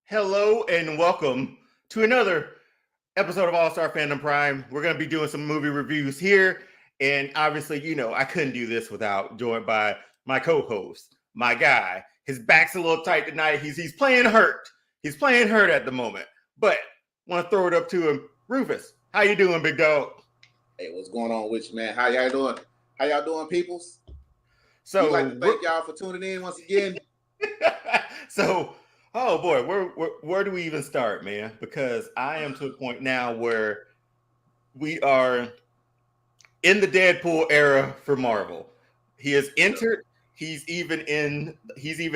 Hello and welcome to another episode of All Star Fandom Prime. We're going to be doing some movie reviews here. And obviously, I couldn't do this without joined by my co-host, my guy. His back's a little tight tonight. He's playing hurt. He's playing hurt at the moment. But want to throw it up to him. Rufus, how you doing, big dog? Hey, what's going on with you, man? How y'all doing? How y'all doing, peoples? So we'd like to thank y'all for tuning in once again. So, oh boy, where do we even start, man? Because I am to a point now where we are in the Deadpool era for Marvel. He has entered. He's even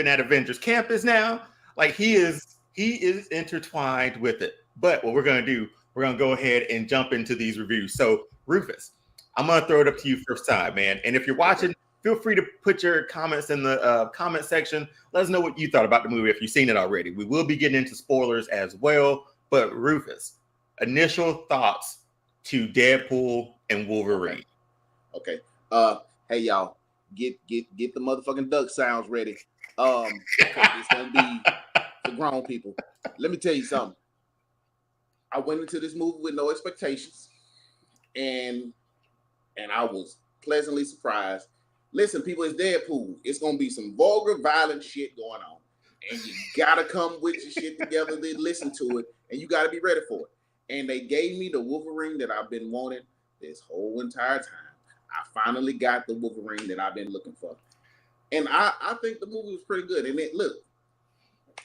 at Avengers Campus now. Like he is intertwined with it. But what we're gonna do, we're gonna go ahead and jump into these reviews. So, Rufus, I'm gonna throw it up to you first time, man. And if you're watching, feel free to put your comments in the comment section. Let us know what you thought about the movie if you've seen it already. We will be getting into spoilers as well. But Rufus, initial thoughts to Deadpool and Wolverine. Okay. Hey y'all, get the motherfucking duck sounds ready. It's gonna be for grown people. Let me tell you something. I went into this movie with no expectations, and I was pleasantly surprised. Listen, people, it's Deadpool. It's gonna be some vulgar, violent shit going on, and you gotta come with your shit together to listen to it, and you gotta be ready for it. And they gave me the Wolverine that I've been wanting this whole entire time. I finally got the Wolverine that I've been looking for, and I think the movie was pretty good. And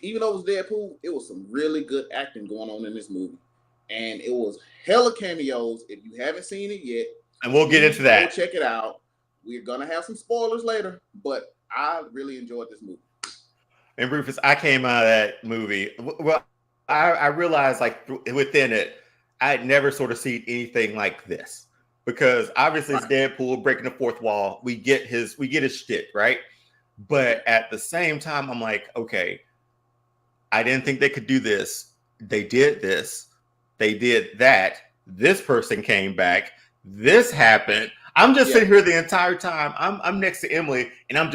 even though it was Deadpool, it was some really good acting going on in this movie, and it was hella cameos. If you haven't seen it yet, and we'll get into that, go check it out. We're gonna have some spoilers later, but I really enjoyed this movie. And Rufus, I came out of that movie. Well, I realized like within it, I had never sort of seen anything like this because obviously it's Deadpool breaking the fourth wall. We get his shtick, right? But at the same time, I'm like, okay, I didn't think they could do this. They did this. They did that. This person came back. This happened. I'm just sitting here the entire time. I'm next to Emily, and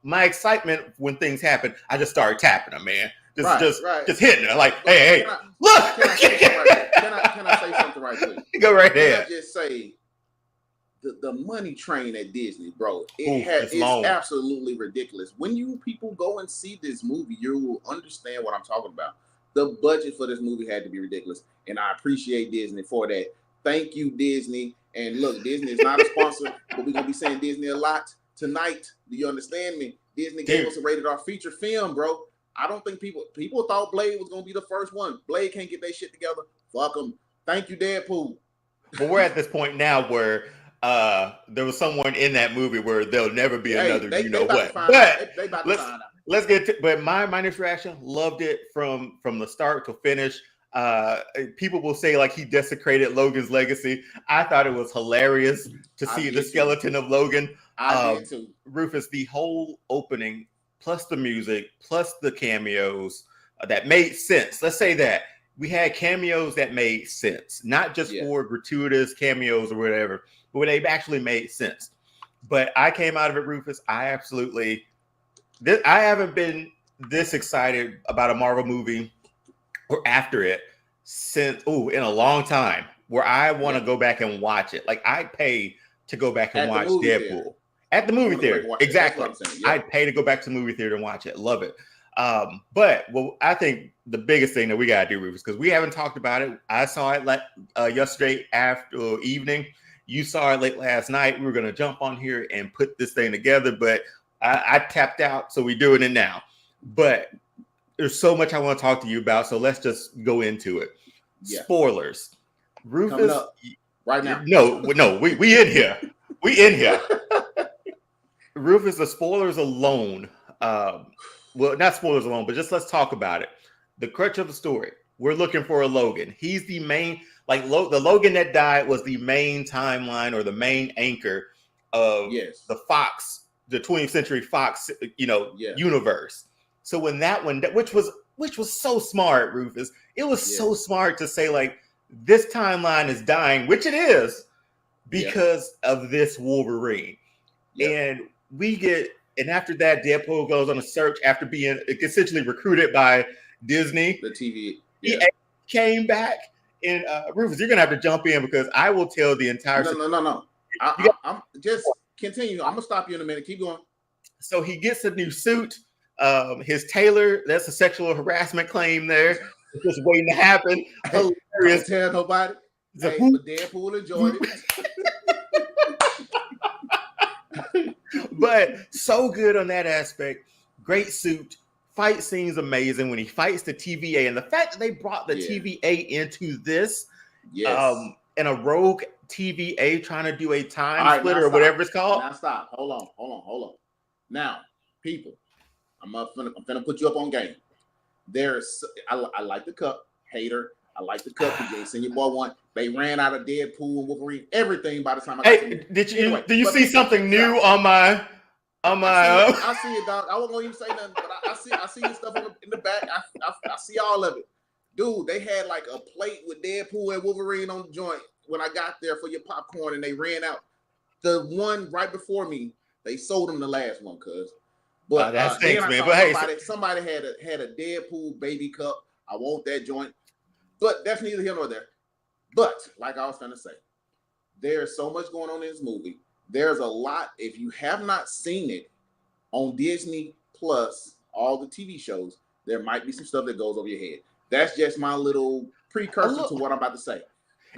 my excitement when things happen. I just started tapping her, man. Just hitting her like, hey, look. Can I say something right quick? Go right ahead. Can I just say the money train at Disney, bro? It's absolutely ridiculous. When you people go and see this movie, you will understand what I'm talking about. The budget for this movie had to be ridiculous, and I appreciate Disney for that. Thank you, Disney. And look, Disney is not a sponsor, but we're going to be saying Disney a lot tonight. Do you understand me? Disney gave us a rated R feature film, bro. I don't think people thought Blade was going to be the first one. Blade can't get their shit together. Fuck them. Thank you, Deadpool. But we're at this point now where there was someone in that movie where there'll never be another what. But let's get to, but my initial reaction, loved it from the start to finish. People will say like he desecrated Logan's legacy. I thought it was hilarious to see the skeleton of Logan. I did too. Rufus, the whole opening, plus the music, plus the cameos that made sense. Let's say that we had cameos that made sense, not just for gratuitous cameos or whatever, but when they actually made sense. But I came out of it, Rufus. I haven't been this excited about a Marvel movie or after it since in a long time, where I want to go back and watch it. Like I'd pay to go back and watch Deadpool at the movie theater. Exactly. I'd pay to go back to the movie theater and watch it. Love it. But I think the biggest thing that we gotta do, Rufus, because we haven't talked about it. I saw it yesterday after evening. You saw it late last night. We were gonna jump on here and put this thing together, but I tapped out, so we're doing it now. But there's so much I want to talk to you about, so let's just go into it. Yeah. Spoilers. Rufus, right now. No, we in here. We in here. Rufus, the spoilers alone. Well, not spoilers alone, but just let's talk about it. The crutch of the story. We're looking for a Logan. He's the main, the Logan that died was the main timeline or the main anchor of the Fox, the 20th Century Fox, universe. So when that one, which was so smart, Rufus, it was so smart to say like this timeline is dying, which it is because of this Wolverine. And we get, and after that, Deadpool goes on a search after being essentially recruited by Disney. The TV. He Yeah. came back. And Rufus, you're gonna have to jump in because I will tell the entire. No. I'm just continue. I'm gonna stop you in a minute. Keep going. So he gets a new suit. His tailor, that's a sexual harassment claim there. It's just waiting to happen. Hilarious. Don't tell nobody. Hey, but Deadpool enjoyed it. But so good on that aspect. Great suit. Fight scene's amazing when he fights the TVA. And the fact that they brought the TVA into this, and a rogue TVA trying to do a time splitter or whatever it's called. Now stop. Hold on. Now, people, I'm finna put you up on game. I like the cup, hater. I like the cup because you ain't seen your boy one. They ran out of Deadpool and Wolverine, everything by the time I got to it. Do you see something new on my I see it, dog. I wasn't gonna even say nothing, but I see your stuff in the back. I see all of it. Dude, they had like a plate with Deadpool and Wolverine on the joint when I got there for your popcorn and they ran out. The one right before me, they sold them the last one, cuz. But that's thanks, man. But hey, somebody had a Deadpool baby cup. I want that joint. But that's neither here nor there. But like I was trying to say, there's so much going on in this movie. There's a lot. If you have not seen it on Disney Plus, all the TV shows, there might be some stuff that goes over your head. That's just my little precursor to what I'm about to say.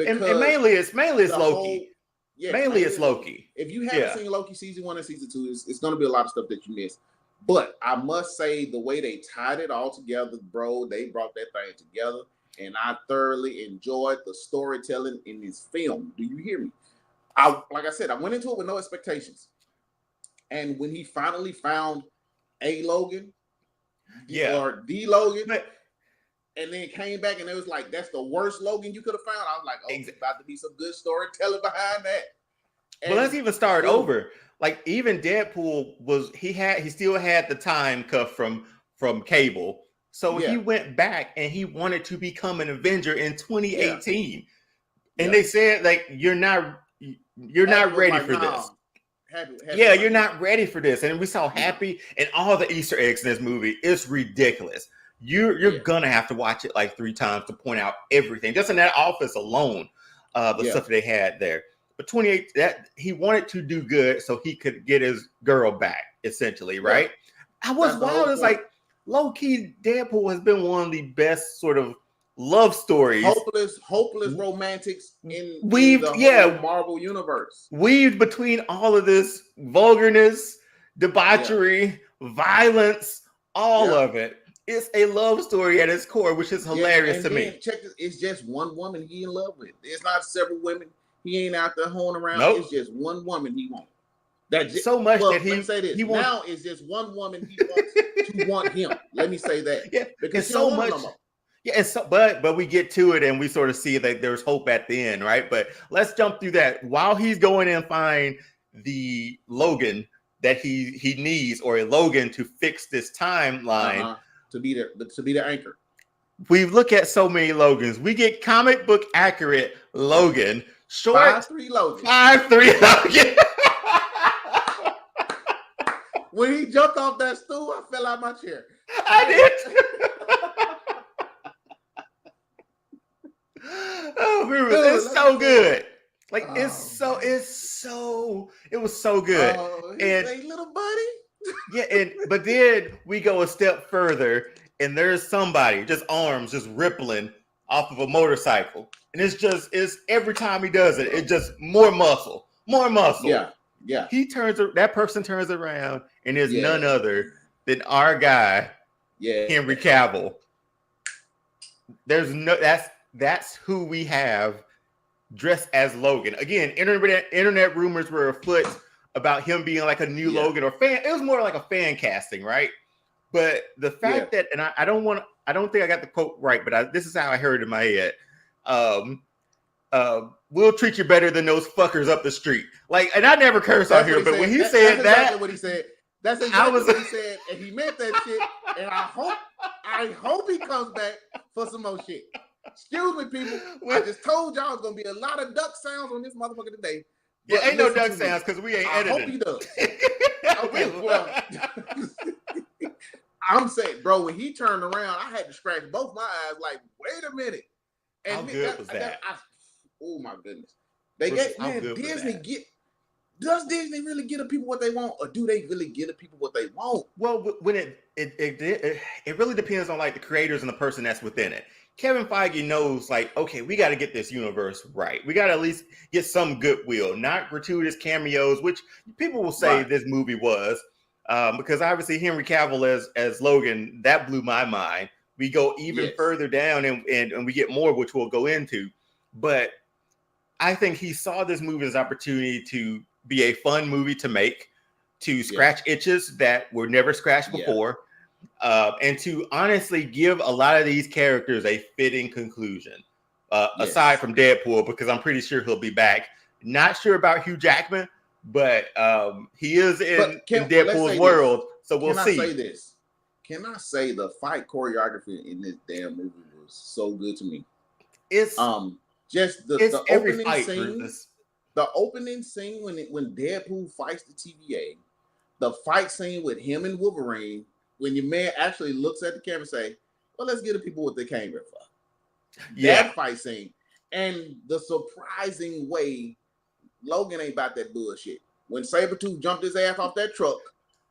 And mainly it's Loki. Mainly it's Loki. If you haven't seen Loki season 1 and season 2, it's going to be a lot of stuff that you miss. But I must say the way they tied it all together, bro, they brought that thing together. And I thoroughly enjoyed the storytelling in this film. Do you hear me? Like I said, I went into it with no expectations. And when he finally found a Logan, or the Logan, and then came back and it was like, that's the worst Logan you could have found. I was like, there's about to be some good storytelling behind that. And let's even start over. Like even Deadpool he still had the time cuff from Cable. So he went back and he wanted to become an Avenger in 2018. And they said like you're not ready for this. You're not ready for this. And we saw Happy and all the Easter eggs in this movie. It's ridiculous. You're gonna have to watch it like 3 times to point out everything. Just in that office alone, the stuff they had there. But 28, that he wanted to do good so he could get his girl back, essentially, right? I was wild. It's like low-key Deadpool has been one of the best sort of love stories. Hopeless romantics in the whole Marvel universe. Weaved between all of this vulgarness, debauchery, violence, all of it. It's a love story at its core, which is hilarious to me. Check this, it's just one woman he in love with. It's not several women. He ain't out there hoeing around. Nope. It's just one woman he wants. So much that let me say this. Now it's just one woman he wants to want him. Let me say that. Yeah, because so much. No more. Yeah, but we get to it and we sort of see that there's hope at the end, right? But let's jump through that. While he's going and find the Logan that he needs, or a Logan to fix this timeline. To be the anchor. We look at so many Logans. We get comic book accurate Logan. Short 5'3" Logan. 5'3" Logan. When he jumped off that stool, I fell out of my chair. I did. Oh, it's so good. Like it was so good. And hey, little buddy. But then we go a step further, and there's somebody just arms just rippling off of a motorcycle, and it's every time he does it, it's just more muscle. Yeah. That person turns around, and is none other than our guy, Henry Cavill. That's who we have dressed as Logan. Again, internet rumors were afoot about him being like a new Logan or fan. It was more like a fan casting, right? But the fact that, and I don't think I got the quote right, but this is how I heard it in my head. We'll treat you better than those fuckers up the street. Like, and I never curse on here, but when he said that's exactly what he said. That's exactly what he said, and he meant that shit. And I hope he comes back for some more shit. Excuse me, people. I just told y'all it's gonna be a lot of duck sounds on this motherfucker today. Yeah, ain't no duck sounds because we ain't editing. I hope he does. Okay, well, I'm saying, bro, when he turned around, I had to scratch both my eyes. Like, wait a minute. And how good was that? Oh my goodness. They Rufus, get how man. good was Disney that? does Disney really give the people what they want, or do they really give the people what they want? Well, when it really depends on like the creators and the person that's within it. Kevin Feige knows like, okay, we got to get this universe right. We got to at least get some goodwill, not gratuitous cameos, which people will say Right. this movie was, because obviously Henry Cavill as Logan, that blew my mind. We go even further down and we get more, which we'll go into. But I think he saw this movie as an opportunity to be a fun movie to make, to scratch itches that were never scratched before, and to honestly give a lot of these characters a fitting conclusion, aside from Deadpool, because I'm pretty sure he'll be back. Not sure about Hugh Jackman, but he is in Deadpool's world, so we'll see. Can I say this? Can I say the fight choreography in this damn movie was so good to me? It's just the opening scene. The opening scene when Deadpool fights the TVA, the fight scene with him and Wolverine, when your man actually looks at the camera and say, well, let's give the people what they came here for. That fight scene. And the surprising way Logan ain't about that bullshit. When Sabretooth jumped his ass off that truck,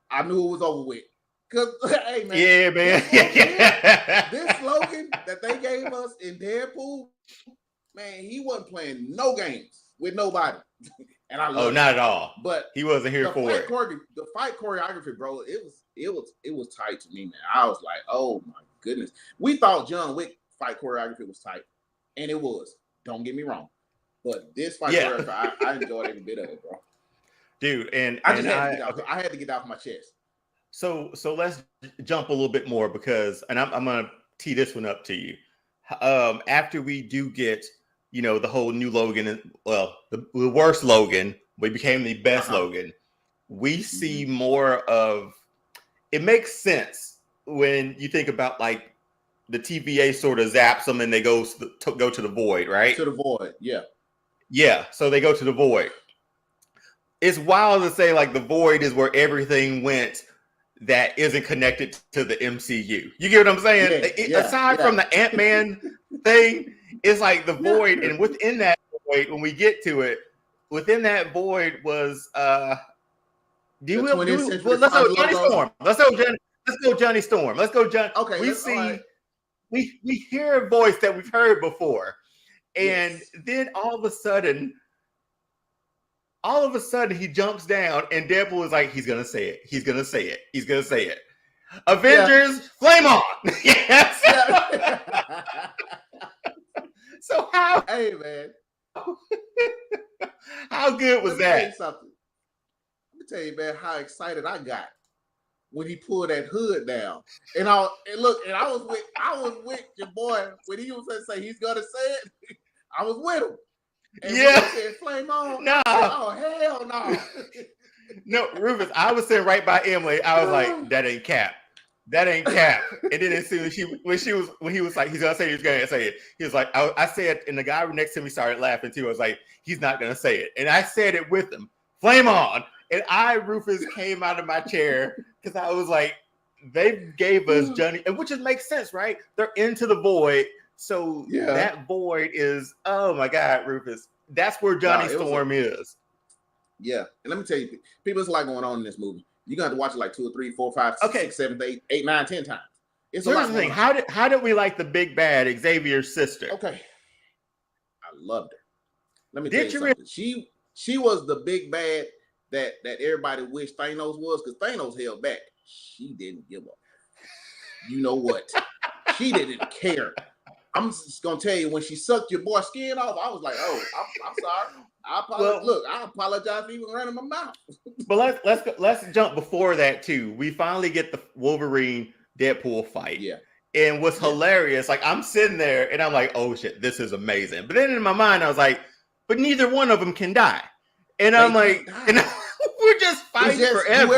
I knew it was over with. Because, hey, man. Yeah, man. This Logan that they gave us in Deadpool, man, he wasn't playing no games with nobody. And I love not at all. But he wasn't here for it. The fight choreography, bro, it was tight to me, man. I was like, oh my goodness. We thought John Wick fight choreography was tight, and it was. Don't get me wrong. But this fight choreography, I enjoyed every bit of it, bro. Dude, and I had to get off my chest. So let's jump a little bit more, because, and I'm gonna tee this one up to you. After we do get, the whole new Logan, the worst Logan, we became the best Logan. We see more of. It makes sense when you think about like the TVA sort of zaps them and they go to the void, right? To the void, yeah. Yeah, so they go to the void. It's wild to say like the void is where everything went that isn't connected to the MCU. You get what I'm saying? Aside from the Ant-Man thing, it's like the void, and within that void, when we get to it, within that void was let's go Johnny Storm. Let's go Johnny Storm. Let's go Johnny. Okay, we hear a voice that we've heard before, and then all of a sudden he jumps down, and Deadpool is like, he's gonna say it. He's gonna say it. He's gonna say it. Avengers, flame on! Yes. So how? Hey, man. How good was that? Let me tell you, man, how excited I got when he pulled that hood down. And I was with your boy when he was gonna say he's gonna say it. I was with him. And when he said flame on, no. Oh hell no. No, Rufus, I was sitting right by Emily. I was like, that ain't Cap. That ain't Cap. And then as soon as when he was like, he's gonna say it, he was like, I said, and the guy next to me started laughing too. I was like, he's not gonna say it. And I said it with him. Flame on. And Rufus, came out of my chair because I was like, they gave us Johnny, and which makes sense, right? They're into the void. So that void is, oh my God, Rufus. That's where Johnny Storm is. Yeah. And let me tell you, people, there's a lot going on in this movie. You're going to have to watch it like 2 or 3, 4, 5, 6, 7, 8, 9, 10 times. It's a lot. Here's the thing. How did we like the big bad, Xavier's sister? Okay. I loved her. Let me tell you something. She was the big bad that everybody wished Thanos was, because Thanos held back. She didn't give up. You know what? She didn't care. I'm just gonna tell you, when she sucked your boy's skin off, I was like, "Oh, I'm sorry. I apologize. Look, I apologize for even running my mouth." But let's jump before that too. We finally get the Wolverine Deadpool fight. Yeah. And what's hilarious, like I'm sitting there and I'm like, "Oh shit, this is amazing." But then in my mind, I was like, "But neither one of them can die." And I'm like, and we're just fighting forever.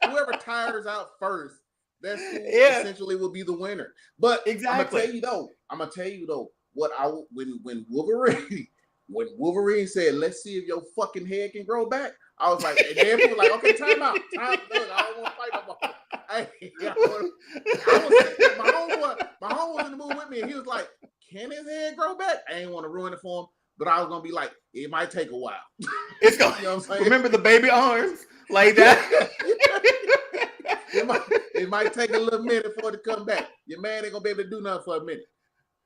Whoever tires out first. That's who essentially will be the winner. But exactly. I'm gonna tell you though, when Wolverine said, "Let's see if your fucking head can grow back," I was like, and Deadpool was like, "Okay, time out. Look, I don't want to fight no more." my homeboy was in the movie with me, and he was like, "Can his head grow back?" I ain't want to ruin it for him, but I was gonna be like, "It might take a while." It's going. You know what I'm saying? Remember the baby arms like that. It might take a little minute for it to come back. Your man ain't gonna be able to do nothing for a minute.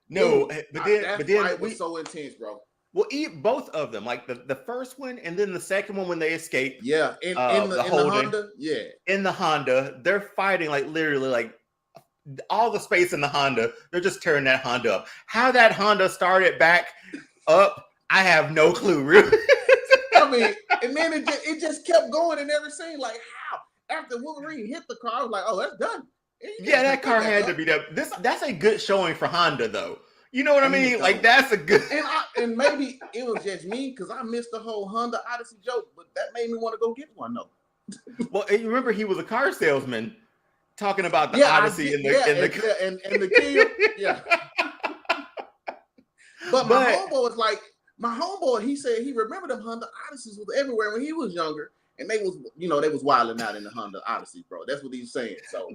No, dude, but then fight was so intense, bro. Well, both of them, like the first one and then the second one when they escape. Yeah, in the Honda. Yeah, in the Honda, they're fighting like literally like all the space in the Honda. They're just tearing that Honda up. How that Honda started back up, I have no clue. Really. I mean, and then it just kept going in every scene. Like how after Wolverine hit the car, I was like, "Oh, that's done." Yeah, that car had to be done. That's a good showing for Honda, though. You know what I mean? Like that's a good. And maybe it was just me because I missed the whole Honda Odyssey joke, but that made me want to go get one though. Well, you remember he was a car salesman talking about the Odyssey and the Kia. Yeah. But my homeboy was like, he said he remembered them Honda Odysseys was everywhere when he was younger. And they was wilding out in the Honda Odyssey, bro. That's what he's saying. So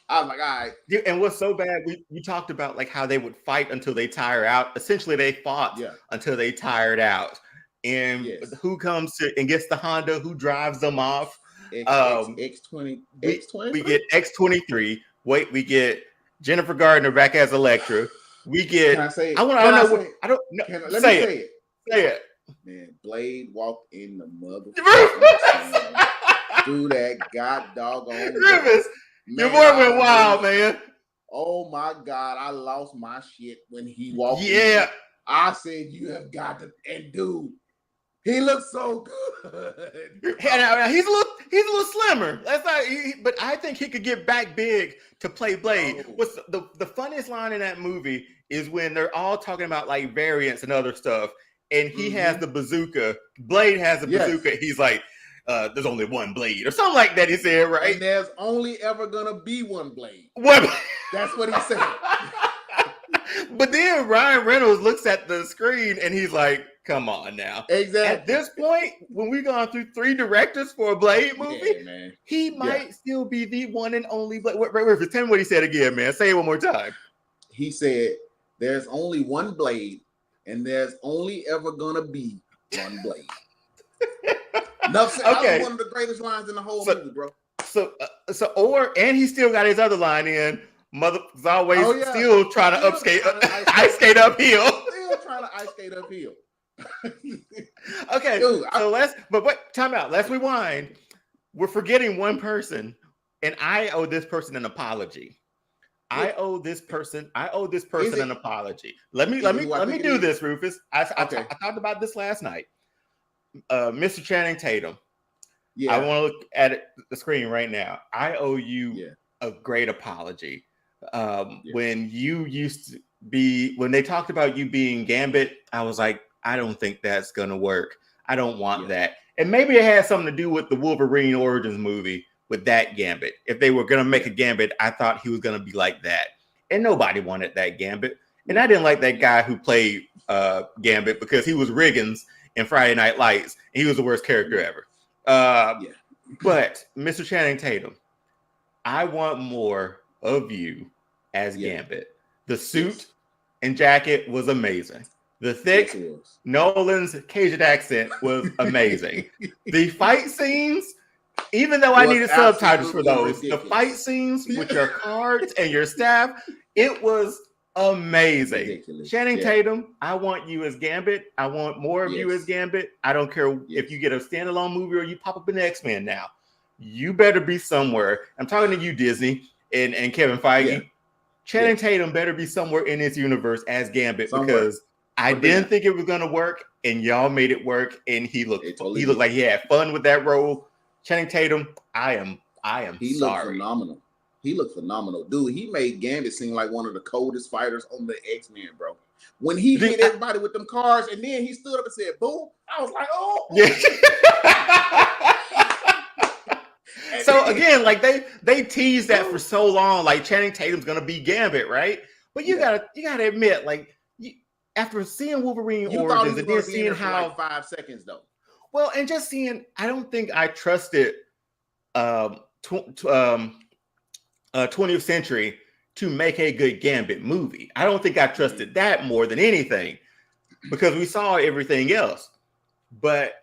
I was like, all right. And what's so bad, we talked about like how they would fight until they tire out. Essentially, they fought until they tired out. And who comes to and gets the Honda? Who drives them off? X20. We get X23. Wait, we get Jennifer Gardner back as Elektra. We get. Can I say it? I don't know. Let me say it. Say it. Man, Blade walked in the motherfucker through that god doggone Rivers. Your boy went wild, man. Oh my God, I lost my shit when he walked. Yeah, in. I said you have got to, and dude, he looks so good. He's a little slimmer. That's not. But I think he could get back big to play Blade. What's the funniest line in that movie is when they're all talking about like variants and other stuff. And he has the bazooka. Blade has a bazooka. He's like, there's only one Blade or something like that. He said, right? And there's only ever gonna be one Blade. What? That's what he said. But then Ryan Reynolds looks at the screen and he's like, come on now. Exactly. At this point, when we've gone through 3 directors for a Blade movie, he might still be the one and only Blade. Wait, tell me what he said again, man. Say it one more time. He said, there's only one Blade. And there's only ever gonna be one Blade. That was one of the greatest lines in the whole movie, bro. And he still got his other line in. Mother's always still trying to ice skate uphill. Still trying to ice skate uphill. Okay, dude, time out. Let's rewind. We're forgetting one person, and I owe this person an apology. I owe this person an apology. Let me do this, Rufus. I talked about this last night. Mr. Channing Tatum. Yeah. I want to look at the screen right now. I owe you a great apology. When you used to be, when they talked about you being Gambit, I was like, I don't think that's gonna work. I don't want that. And maybe it had something to do with the Wolverine Origins movie. With that Gambit. If they were going to make a Gambit, I thought he was going to be like that. And nobody wanted that Gambit. And I didn't like that guy who played Gambit because he was Riggins in Friday Night Lights. And he was the worst character ever. But Mr. Channing Tatum, I want more of you as Gambit. The suit and jacket was amazing. The thick Nolan's Cajun accent was amazing. The fight scenes, even though I needed subtitles for those, the fight scenes with your cards and your staff, it was amazing. Ridiculous. Channing Tatum, I want you as Gambit. I want more of you as Gambit. I don't care if you get a standalone movie or you pop up in X-Men now. You better be somewhere. I'm talking to you, Disney and Kevin Feige. Channing Tatum better be somewhere in this universe as Gambit because I didn't think it was going to work, and y'all made it work, and he looked like he had fun with that role. Channing Tatum, I am he sorry. He looked phenomenal. Dude, he made Gambit seem like one of the coldest fighters on the X-Men, bro. When he hit everybody with them cars and then he stood up and said, boom, I was like, oh. Yeah. So again, like they teased that for so long, like Channing Tatum's gonna be Gambit, right? But you gotta admit, like after seeing Wolverine Origins and then seeing how like 5 seconds though. Well, and just seeing, I don't think I trusted 20th century to make a good Gambit movie. I don't think I trusted that more than anything because we saw everything else. But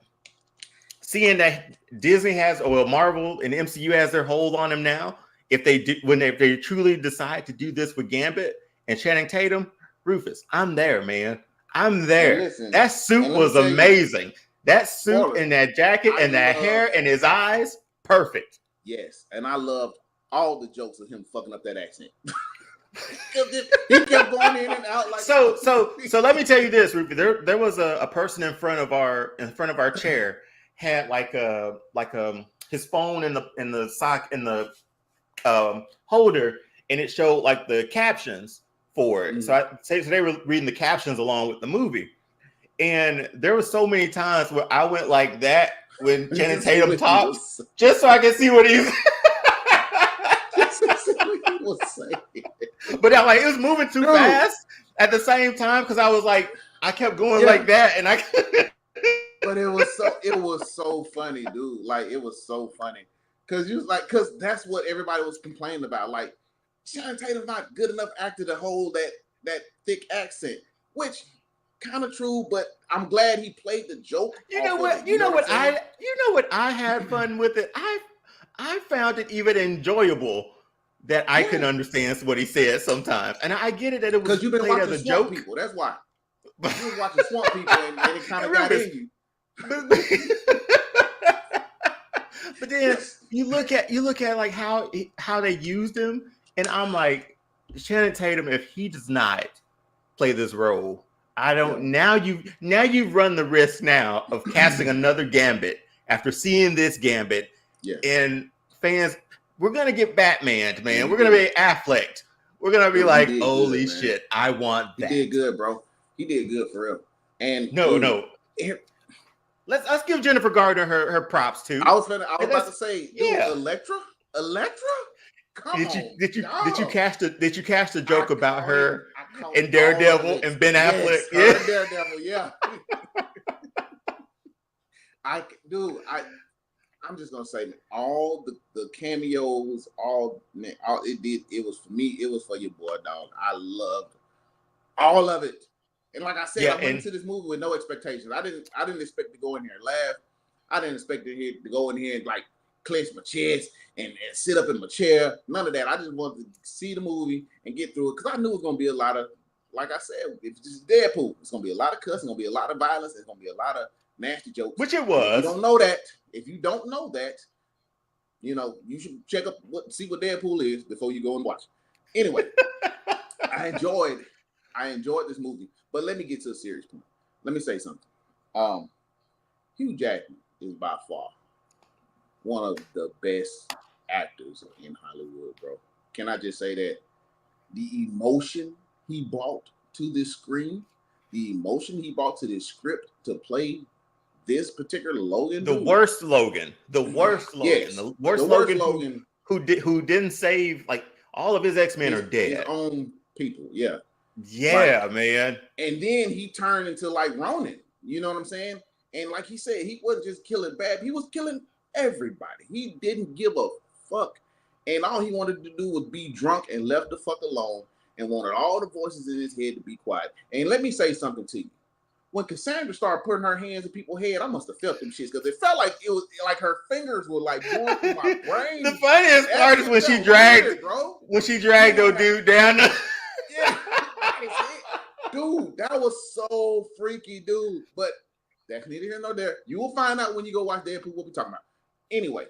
seeing that Disney has, or Marvel and MCU has their hold on him now, if they truly decide to do this with Gambit and Channing Tatum, Rufus, I'm there, man. I'm there. Listen, that suit was amazing. That suit and that jacket and that hair and his eyes, perfect. Yes, and I loved all the jokes of him fucking up that accent. He kept going in and out like so. Let me tell you this, Rufus. There was a person in front of our chair had his phone in the sock in the holder, and it showed like the captions for it. So they were reading the captions along with the movie, and there were so many times where I went like that when Channing Tatum talked, just so I could see what he's. But I'm like, it was moving too fast at the same time because I was like, I kept going like that, and I. But it was so funny, dude. Like, it was so funny because that's what everybody was complaining about. Like, Channing Tatum's not good enough actor to hold that thick accent, which kind of true. But I'm glad he played the joke. You know what I had fun with it. I found it even enjoyable that I could understand what he said sometimes, and I get it that it was because you've been played watching as a Swamp joke. People. That's why you were watching Swamp People, and it kind of got in you. But then you look at like how they used him, and I'm like, Channing Tatum, if he does not play this role, I don't. Now you've run the risk now of casting another Gambit after seeing this Gambit, and fans. We're gonna get Batman, man. We're gonna be Affleck. We're gonna be like, holy shit, I want that. He did good, bro. He did good for real. And no. Let's give Jennifer Gardner her props too. I was about to say, dude, Elektra. Come on. Did you cast a joke about her and Daredevil and Ben Affleck? Yes, Daredevil, yeah. I'm just gonna say all the cameos, it was for me. It was for your boy, dog. I loved all of it, and like I said, I went into this movie with no expectations. I didn't expect to go in here and laugh. I didn't expect to go in here and like clench my chest and sit up in my chair. None of that. I just wanted to see the movie and get through it because I knew it was gonna be a lot of, like I said, if it's just Deadpool, it's gonna be a lot of cussing, it's gonna be a lot of violence, it's gonna be a lot of nasty jokes. Which it was. If you don't know that, you should see what Deadpool is before you go and watch it. Anyway, I enjoyed this movie. But let me get to a serious point. Let me say something. Hugh Jackman is by far one of the best actors in Hollywood, bro. Can I just say that? The emotion he brought to this screen, the emotion he brought to this script to play this particular Logan, the worst Logan, yes, the worst Logan who didn't save, like, all of his X-Men are dead. His own people, man. And then he turned into like Ronin. You know what I'm saying? And like he said, he wasn't just killing bad; he was killing everybody. He didn't give a fuck, and all he wanted to do was be drunk and left the fuck alone, and wanted all the voices in his head to be quiet. And let me say something to you. When Cassandra started putting her hands in people's head, I must have felt them shits because it felt like it was like her fingers were like going through my brain. The funniest part is when she dragged old dude down. Yeah, dude, that was so freaky, dude. But that's neither here nor there. You will find out when you go watch Deadpool what we're talking about. Anyway,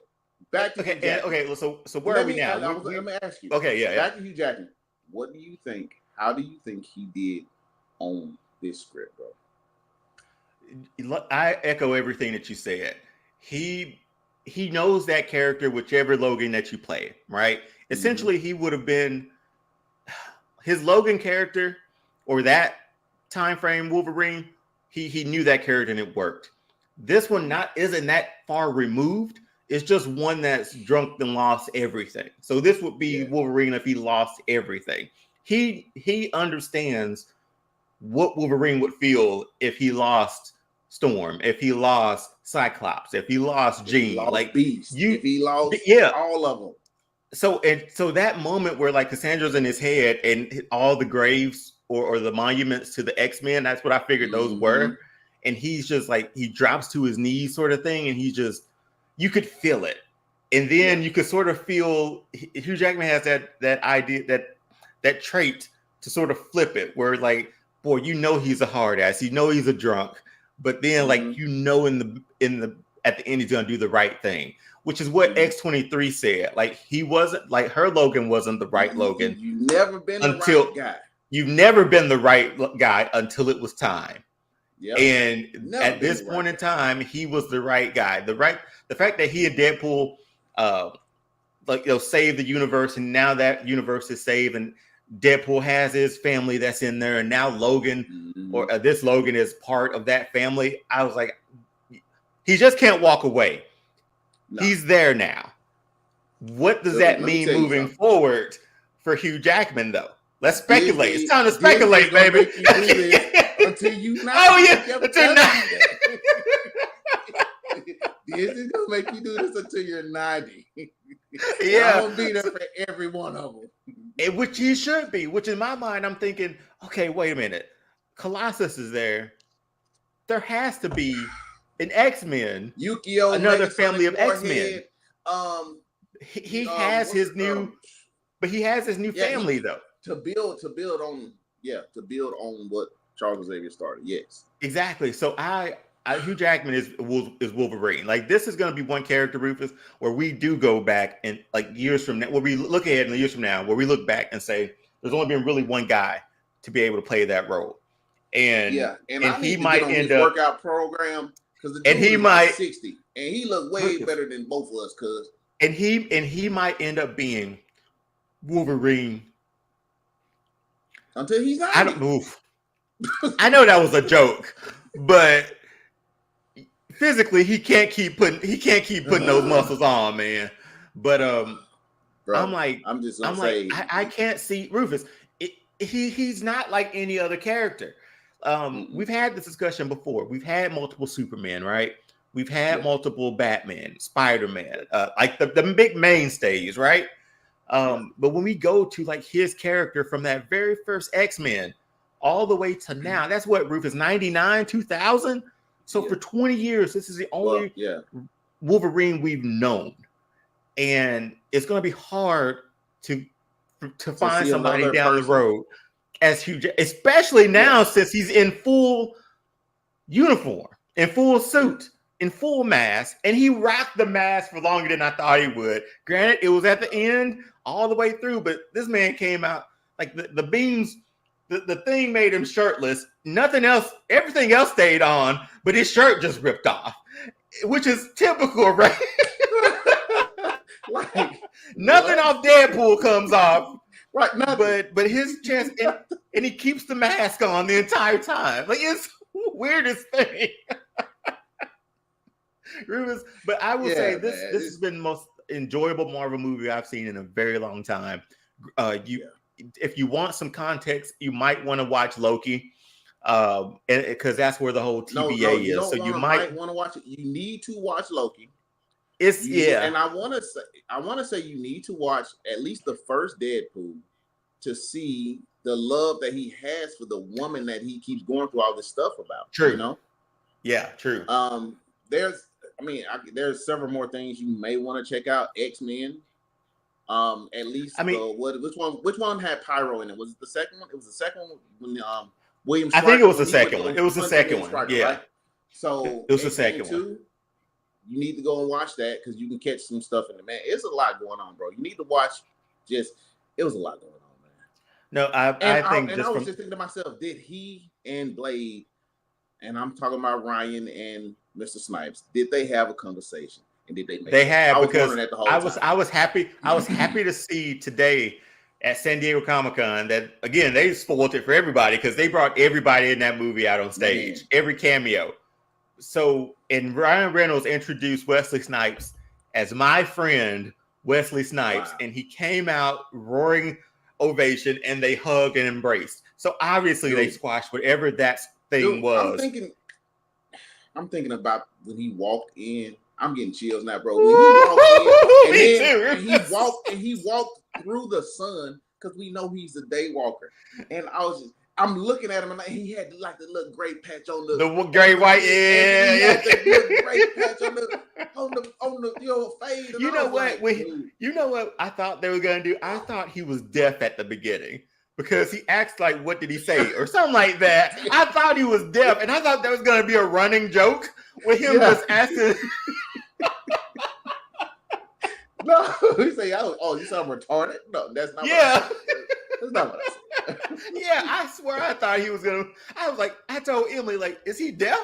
back to Hugh Jackman. So where are we now? Let me ask you. Okay, back to Hugh Jackman. What do you think? How do you think he did on this script, bro? I echo everything that you said. He knows that character, whichever Logan that you play, right? Essentially, he would have been his Logan character or that time frame Wolverine. He knew that character and it worked. This one isn't that far removed. It's just one that's drunk and lost everything. So this would be Wolverine if he lost everything. He understands what Wolverine would feel if he lost Storm, if he lost Cyclops, if he lost Jean, Beast, if he lost all of them. so that moment where like Cassandra's in his head and all the graves or the monuments to the X-Men, that's what I figured those were. And he's just like, he drops to his knees sort of thing. And you could feel it. And then you could sort of feel Hugh Jackman has that idea, that trait to sort of flip it where like, boy, he's a hard ass, he's a drunk, but then like, at the end, he's going to do the right thing, which is what X-23 said. Like, he wasn't like, her Logan wasn't the right Logan. You've never been the right guy. You've never been the right guy until it was time. Yep. And at this point in time, he was the right guy. The fact that he and Deadpool, saved the universe, and now that universe is saved, and Deadpool has his family that's in there, and now Logan, or this Logan is part of that family. I was like, he just can't walk away. No. He's there now. What does that mean moving forward for Hugh Jackman, though? Let's speculate. It's time to speculate, baby. Until you not. Oh yeah, until not. Disney's gonna make you do this until you're 90. Yeah, I'm gonna be there for every one of them. Which he should be. Which in my mind, I'm thinking, okay, wait a minute. Colossus is there. There has to be an X-Men. Yukio, another family of X-Men. He has his new, but he has his new family though. To build on what Charles Xavier started. Yes, exactly. So Hugh Jackman is Wolverine. Like, this is going to be one character, Rufus, where we do go back and like years from now, where we look ahead in years from now, where we look back and say there's only been really one guy to be able to play that role, and he might end up workout program because he might 60 and he looked way better than both of us, cuz and he might end up being Wolverine until he's 90. I don't move. I know that was a joke, but physically he can't keep putting those muscles on, man. But bro, I'm just gonna say I can't see Rufus. He's not like any other character. We've had this discussion before. We've had multiple Superman, right? We've had multiple Batman, Spider-Man, like the big mainstays, right? But when we go to like his character from that very first X-Men all the way to now, that's what, Rufus, 99, 2000. So for 20 years, this is the only Wolverine we've known. And it's going to be hard to find somebody down the road as Hugh, especially now since he's in full uniform, in full suit, in full mask, and he rocked the mask for longer than I thought he would. Granted, it was at the end all the way through, but this man came out like the beams, the thing made him shirtless. Nothing else, everything else stayed on, but his shirt just ripped off, which is typical, right? Like, nothing off Deadpool comes off. Right, but his chest, and he keeps the mask on the entire time. Like, it's the weirdest thing. But I will say this has been the most enjoyable Marvel movie I've seen in a very long time. If you want some context, you might want to watch Loki, because that's where the whole TVA is. So you might want to watch it. You need to watch Loki. And I want to say you need to watch at least the first Deadpool to see the love that he has for the woman that he keeps going through all this stuff about. True. You know? Yeah, true. There's several more things you may want to check out. X-Men. At least which one had Pyro in it? Was it the second one? It was the second one when William Stryker, I think it was the second one. It was the second one. Stryker, yeah. Right? So it was the second one. You need to go and watch that because you can catch some stuff in the man. It's a lot going on, bro. You need to watch. It was a lot going on, man. No, I was just thinking to myself, did he and Blade, and I'm talking about Ryan and Mr. Snipes, did they have a conversation? And did they make They had, because I was happy. I was happy to see today at San Diego Comic-Con that, again, they spoiled it for everybody because they brought everybody in that movie out on stage, every cameo. So, and Ryan Reynolds introduced Wesley Snipes as my friend Wesley Snipes, and he came out roaring ovation, and they hugged and embraced. So obviously they squashed whatever that thing was. I'm thinking about when he walked in I'm getting chills now, bro. When he Woo! walked in, and Me then too. he walked through the sun because we know he's a day walker. And I'm looking at him, and he had like the little gray patch on the gray white, yeah. He had the little gray patch on the fade. And You know what? Like, you know what I thought they were gonna do? I thought he was deaf at the beginning because he acts like, what did he say, or something like that. I thought he was deaf, and I thought there was gonna be a running joke with him just asking. No, he say, "Oh, you sound retarded." No, that's not. Yeah, that's not what I said. Yeah, I swear I thought he was gonna. I was like, I told Emily, like, is he deaf?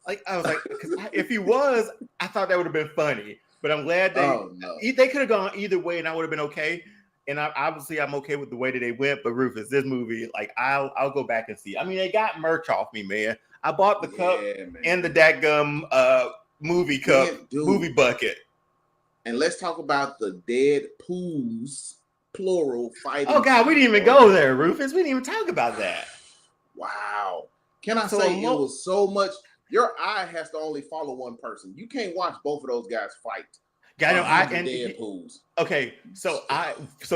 Like, I was like, because if he was, I thought that would have been funny. But I'm glad they could have gone either way, and I would have been okay. And obviously, I'm okay with the way that they went. But Rufus, this movie, like, I'll go back and see. I mean, they got merch off me, man. I bought the cup and the dadgum movie cup, movie bucket. And let's talk about the Deadpools, plural, fighting. Oh God, we didn't even go there, Rufus. We didn't even talk about that. Wow. Can I say it was so much? Your eye has to only follow one person. You can't watch both of those guys fight. Deadpools. Okay, so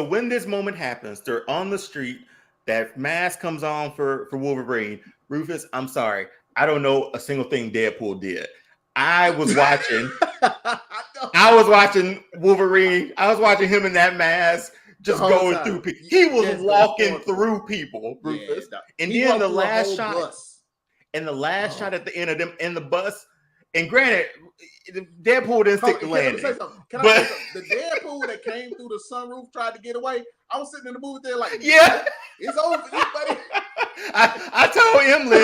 when this moment happens, they're on the street. That mask comes on for Wolverine. Rufus, I'm sorry, I don't know a single thing Deadpool did. I was watching. I was watching Wolverine. I was watching him in that mask, just going through people. He was walking through people, Rufus. And then the last shot, and the last shot at the end of them in the bus. And granted, Deadpool didn't stick the landing. Can I say something? The Deadpool that came through the sunroof tried to get away. I was sitting in the movie there like, yeah, it's over for you, buddy. I told Emily,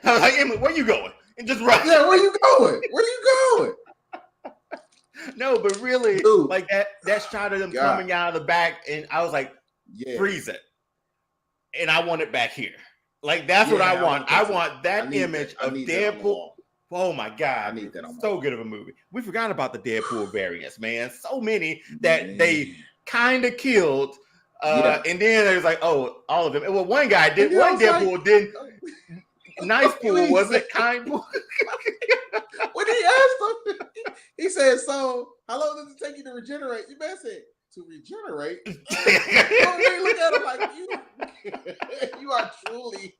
I was like, Emily, where you going? And just run. Yeah, where you going? Where you going? No, but really, dude, like that shot of them coming out of the back, and I was like, freeze it. And I want it back here. Like, that's what I want. I want that image of Deadpool. Oh my God. I need that on so good of a movie. We forgot about the Deadpool variants, man. So many that they kind of killed. And then there's like, oh, all of them. Well, one guy did. One Deadpool didn't. Nice pool, was it? Kind pool. When he asked him, he said, "So, how long does it take you to regenerate?" You man said, "To regenerate." They look at him like, you are truly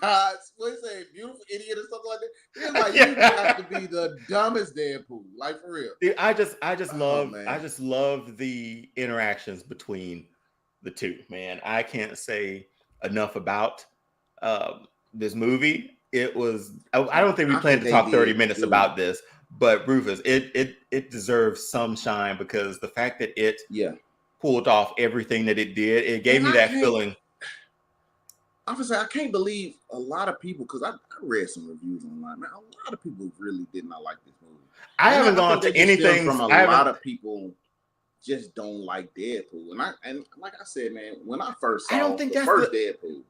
God's, what you say, beautiful idiot or something like that. He's like, you have to be the dumbest Deadpool, like for real. Dude, I just love the interactions between the two, man. I can't say enough about this movie. It was, I don't think we planned to talk 30 minutes about this, but Rufus, it deserves some shine because the fact that it pulled off everything that it did, it gave me that feeling. Obviously, I can't believe a lot of people, because I read some reviews online, man. A lot of people really did not like this movie. I haven't gone to anything from a lot of people just don't like Deadpool. And like I said, man, when I first saw the first Deadpool,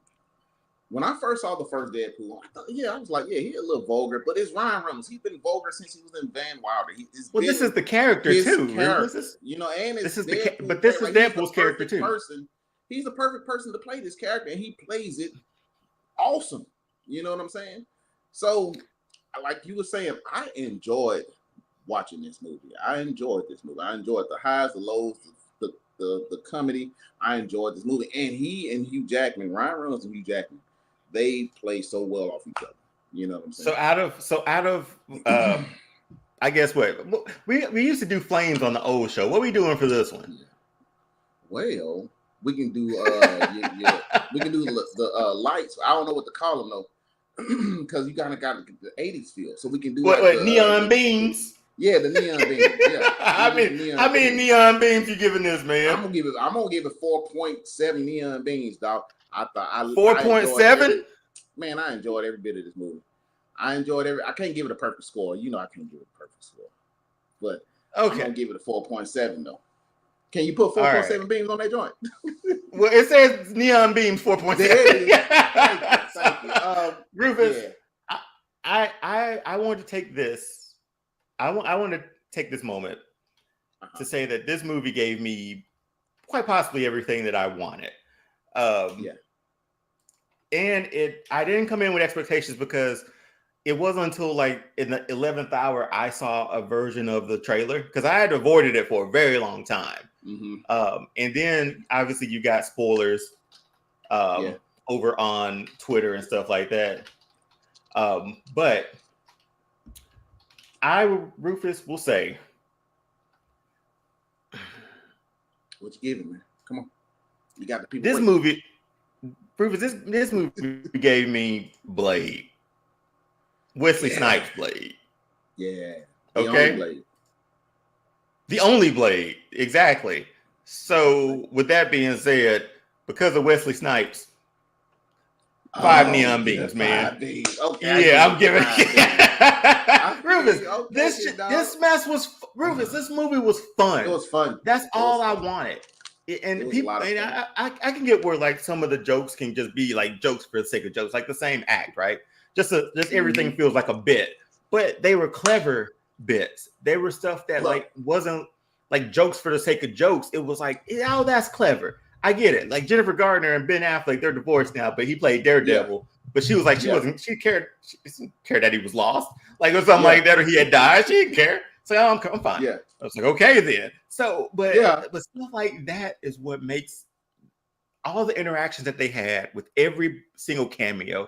I thought, I was like, he's a little vulgar, but it's Ryan Reynolds. He's been vulgar since he was in Van Wilder. This is the character too. And this is Deadpool's character too. He's the perfect person to play this character, and he plays it awesome. You know what I'm saying? So, like you were saying, I enjoyed watching this movie. I enjoyed the highs, the lows, the comedy. I enjoyed this movie, and he and Hugh Jackman, Ryan Reynolds and Hugh Jackman, they play so well off each other. You know what I'm saying? So out of I guess what we used to do flames on the old show. What are we doing for this one? Well, we can do we can do the lights. I don't know what to call them though, because you kind of got the 80s feel. So we can do neon beams. Yeah, the neon beams. Yeah. How many neon beams you giving this, man? I'm gonna give it 4.7 neon beams, dog. I thought 4.7. Man, I enjoyed every bit of this movie. I can't give it a perfect score. You know, I can't give it a perfect score, but I'm gonna give it a 4.7 though. Can you put 4.7 beams on that joint? Well, it says neon beams 4.7. Thank you. Rufus, I wanted to take this. I want to take this moment to say that this movie gave me quite possibly everything that I wanted. And I didn't come in with expectations because it wasn't until like in the 11th hour I saw a version of the trailer because I had avoided it for a very long time. And then obviously you got spoilers over on Twitter and stuff like that. But Rufus, will say, what you giving, man? Come on, you got the people. This movie, Rufus, this movie gave me Blade, Wesley Snipes Blade. Yeah. Okay. The only Blade, exactly. So, with that being said, because of Wesley Snipes, 5 neon beams, man. 5 beams. Okay. Yeah, I'm giving. Rufus, this mess was Rufus. This movie was fun. It was fun. That's all I wanted. And people, and I can get where like some of the jokes can just be like jokes for the sake of jokes, like the same act, right? Just everything feels like a bit, but they were clever bits. They were stuff that like wasn't like jokes for the sake of jokes. It was like, oh, that's clever. I get it. Like Jennifer Gardner and Ben Affleck, they're divorced now, but he played Daredevil. But she was like, she didn't care that he was lost, like or something like that, or he had died. She didn't care. So I'm fine. Yeah. I was like, okay then. So, but stuff like that is what makes all the interactions that they had with every single cameo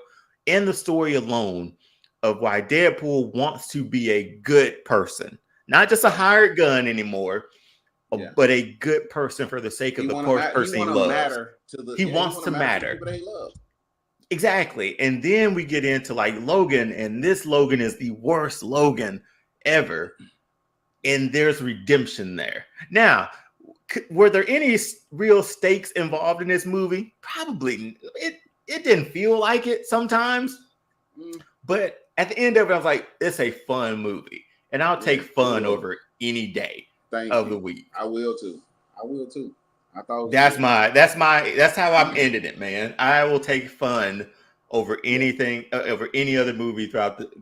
and the story alone of why Deadpool wants to be a good person, not just a hired gun anymore, but a good person for the sake of the person he loves. He wants to matter. Exactly. And then we get into like Logan, and this Logan is the worst Logan ever. And there's redemption there. Now, were there any real stakes involved in this movie? Probably. It didn't feel like it sometimes. But at the end of it, I was like, it's a fun movie. And I'll take fun over any day of the week. I will too. I thought that's how I'm ending it, man. I will take fun over anything, over any other movie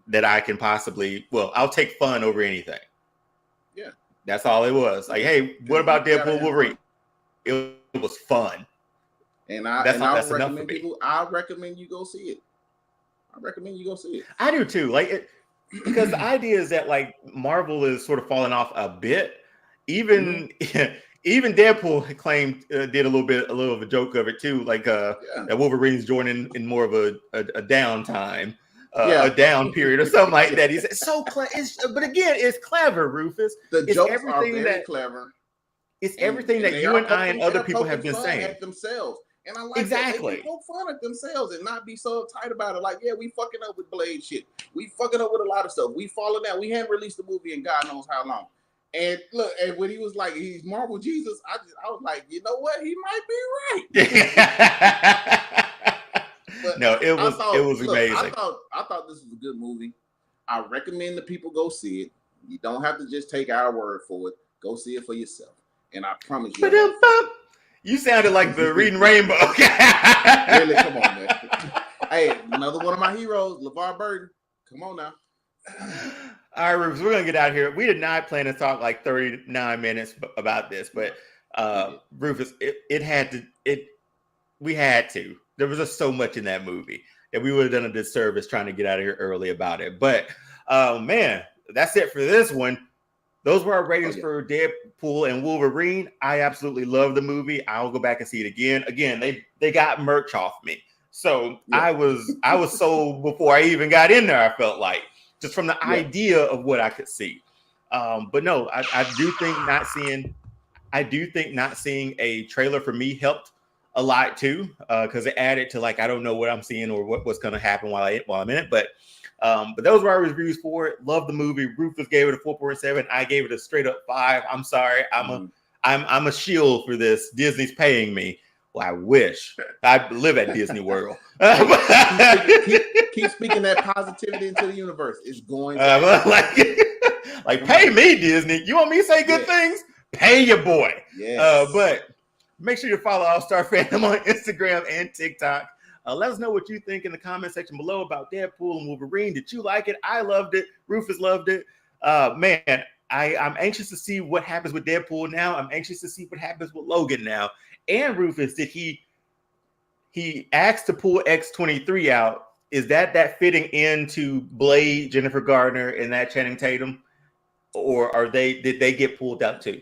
that I can possibly. Well, I'll take fun over anything. Yeah, that's all it was. Like, hey, what about Deadpool Wolverine? It was fun, and I recommend people. I recommend you go see it. I do too. Like, because the idea is that like Marvel is sort of falling off a bit. Even even Deadpool claimed did a little of a joke of it too, like that Wolverine's joining in more of a downtime. A down period or something like that. He said so clever, but again, it's clever, Rufus. The jokes are very clever. It's everything that you and I and other people have been saying at themselves, and I like exactly. That. They poke fun at themselves and not be so tight about it. Like, yeah, we fucking up with Blade shit. We fucking up with a lot of stuff. We falling out. We haven't released the movie in God knows how long. And look, and when he was like, he's Marvel Jesus, I was like, you know what? He might be right. But no, it was amazing. I thought this was a good movie. I recommend the people go see it. You don't have to just take our word for it. Go see it for yourself. And I promise you. You sounded like the Reading Rainbow. Really, come on, man. Hey, another one of my heroes, LeVar Burton. Come on now. All right, Rufus, we're gonna get out of here. We did not plan to talk like 39 minutes about this, but Rufus, we had to. There was just so much in that movie that we would have done a disservice trying to get out of here early about it. But man, that's it for this one. Those were our ratings for Deadpool and Wolverine. I absolutely love the movie. I'll go back and see it again. Again, they got merch off me. So I was sold before I even got in there, I felt like, just from the idea of what I could see. But no, I do think not seeing a trailer for me helped a lot too, because it added to like I don't know what I'm seeing or what's going to happen while I'm in it. But those were our reviews for it. Love the movie. Rufus gave it a 4.7. I gave it a straight up 5. I'm sorry. I'm a shield for this. Disney's paying me. Well, I wish I live at Disney World. keep speaking that positivity into the universe. It's going like pay me, Disney. You want me to say good things? Pay your boy. Yes. But make sure you follow All Star Fandom on Instagram and TikTok. Let us know what you think in the comment section below about Deadpool and Wolverine. Did you like it? I loved it. Rufus loved it. Man, I'm anxious to see what happens with Deadpool now. I'm anxious to see what happens with Logan now. And Rufus, did he asked to pull X-23 out is that fitting into Blade, Jennifer Gardner, and that Channing Tatum, or did they get pulled out too?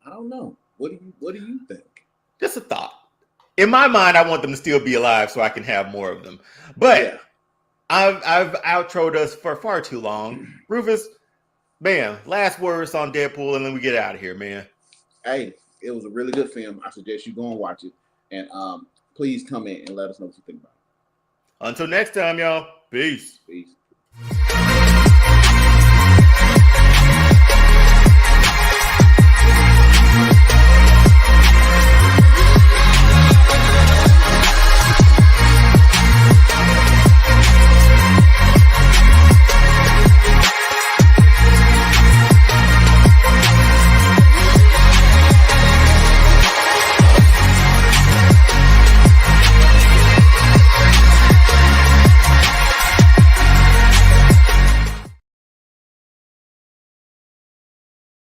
I don't know. What do you think? Just a thought. In my mind, I want them to still be alive so I can have more of them. But yeah. I've outroed us for far too long. Rufus, man, last words on Deadpool, and then we get out of here, man. Hey, it was a really good film. I suggest you go and watch it. And please come in and let us know what you think about it. Until next time, y'all. Peace. Peace.